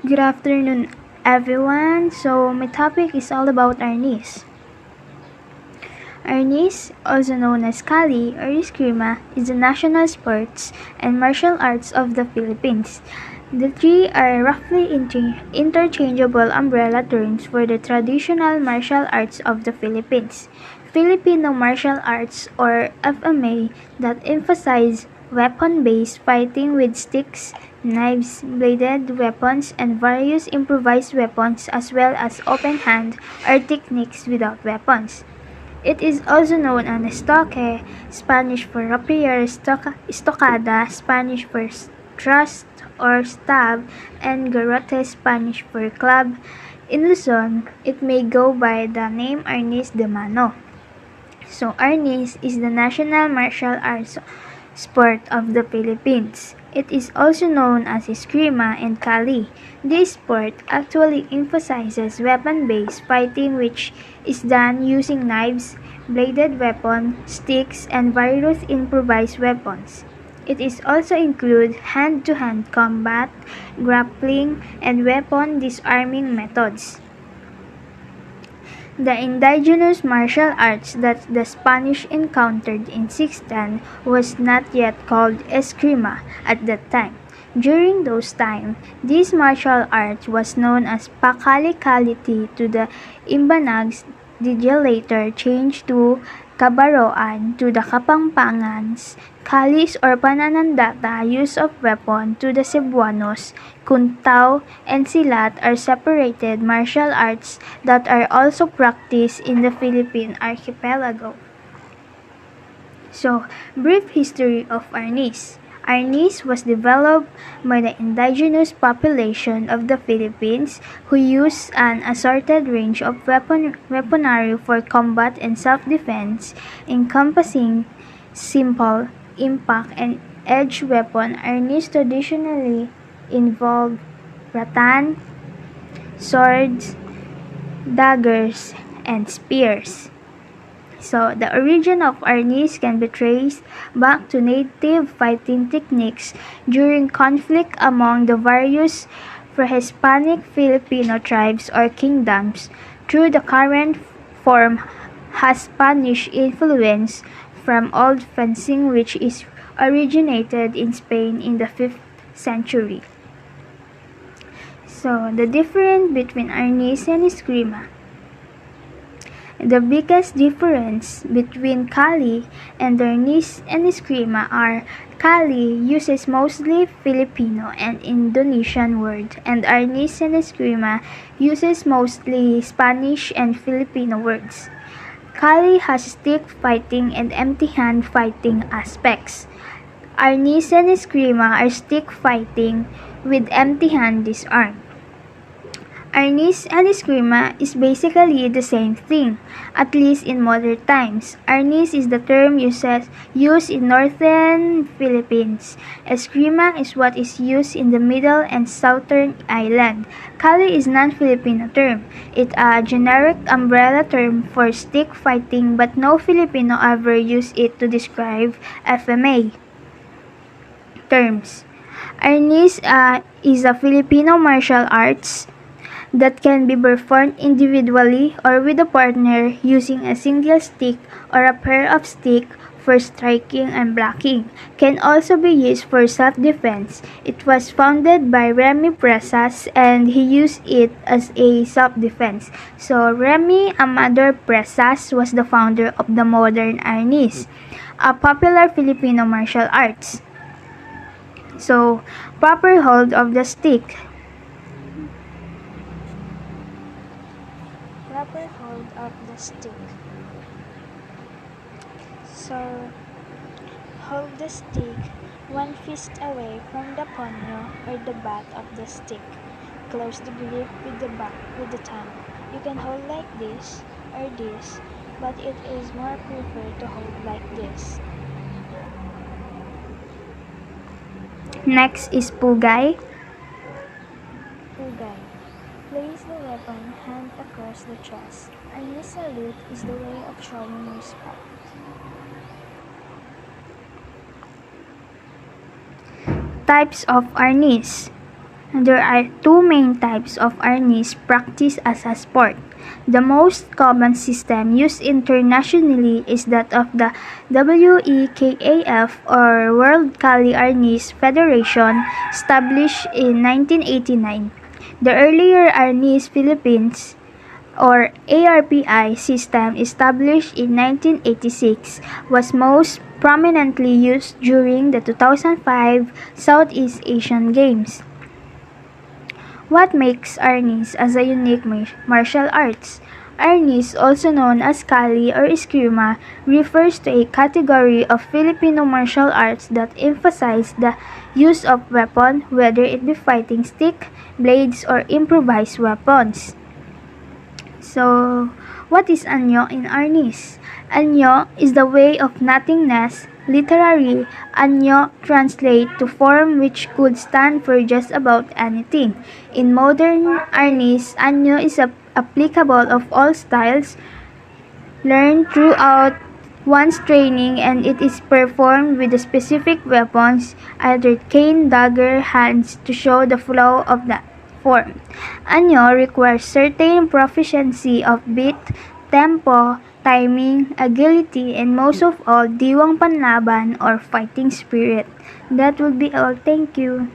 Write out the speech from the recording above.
Good afternoon, everyone. So, my topic is all about arnis. Arnis, also known as Kali or Eskrima, is the national sports and martial arts of the Philippines. The three are roughly interchangeable umbrella terms for the traditional martial arts of the Philippines. Filipino martial arts, or FMA, that emphasize weapon-based fighting with sticks, knives, bladed weapons, and various improvised weapons, as well as open hand or techniques without weapons. It is also known as estoque, Spanish for rapier, estocada, Spanish for thrust or stab, and garrote, Spanish for club. In Luzon, it may go by the name Arnis de Mano. So, Arnis is the national martial arts sport of the Philippines. It is also known as Eskrima and Kali. This sport actually emphasizes weapon-based fighting, which is done using knives, bladed weapons, sticks, and various improvised weapons. It is also include hand-to-hand combat, grappling, and weapon disarming methods. The indigenous martial arts that the Spanish encountered in 1610 was not yet called eskrima at that time. During those times, this martial art was known as pakalikhaliti to the Imbanags. Did later change to kabaroan to the Kapampangans, kalis or pananandata, use of weapon to the Cebuanos, kuntao, and silat are separated martial arts that are also practiced in the Philippine archipelago. So, brief history of Arnis. Arnis was developed by the indigenous population of the Philippines who used an assorted range of weaponry for combat and self-defense, encompassing simple, impact, and edge weapon. Arnis traditionally involved rattan, swords, daggers, and spears. So, the origin of arnis can be traced back to native fighting techniques during conflict among the various pre-Hispanic Filipino tribes or kingdoms. Through the current form has Spanish influence from old fencing, which is originated in Spain in the 5th century. So, the difference between arnis and eskrima. The biggest difference between Kali and arnis and eskrima are Kali uses mostly Filipino and Indonesian words, and arnis and eskrima uses mostly Spanish and Filipino words. Kali has stick fighting and empty hand fighting aspects. Arnis and eskrima are stick fighting with empty hand disarm. Arnis and eskrima is basically the same thing, at least in modern times. Arnis is the term used in northern Philippines. Eskrima is what is used in the middle and southern island. Kali is non-Filipino term. It's a generic umbrella term for stick fighting, but no Filipino ever used it to describe FMA terms. Arnis is a Filipino martial arts that can be performed individually or with a partner using a single stick or a pair of sticks for striking and blocking. Can also be used for self-defense. It was founded by Remy Presas and he used it as a self-defense. So Remy Amador Presas was the founder of the modern arnis, a popular Filipino martial arts. So, proper hold of the stick. Proper hold of the stick. So, hold the stick one fist away from the ponyo or the butt of the stick. Close the grip with the thumb. You can hold like this or this, but it is more preferred to hold like this. Next is pugay. Pugay. Place the weapon hand across the chest. Arnis salute is the way of showing respect. Types of arnis. There are two main types of arnis practiced as a sport. The most common system used internationally is that of the WEKAF or World Kali Arnis Federation, established in 1989. The earlier Arnis Philippines or ARPI system, established in 1986, was most prominently used during the 2005 Southeast Asian Games. What makes arnis as a unique martial arts? Arnis, also known as Kali or Eskrima, refers to a category of Filipino martial arts that emphasize the use of weapon, whether it be fighting stick, blades, or improvised weapons. So, what is anyo in arnis? Anyo is the way of nothingness. Literally, anyo translate to form which could stand for just about anything. In modern arnis, anyo is applicable of all styles, learned throughout one's training, and it is performed with the specific weapons, either cane, dagger, hands, to show the flow of the form. Anyo requires certain proficiency of beat, tempo, timing, agility, and most of all, diwang panlaban or fighting spirit. That would be all. Thank you.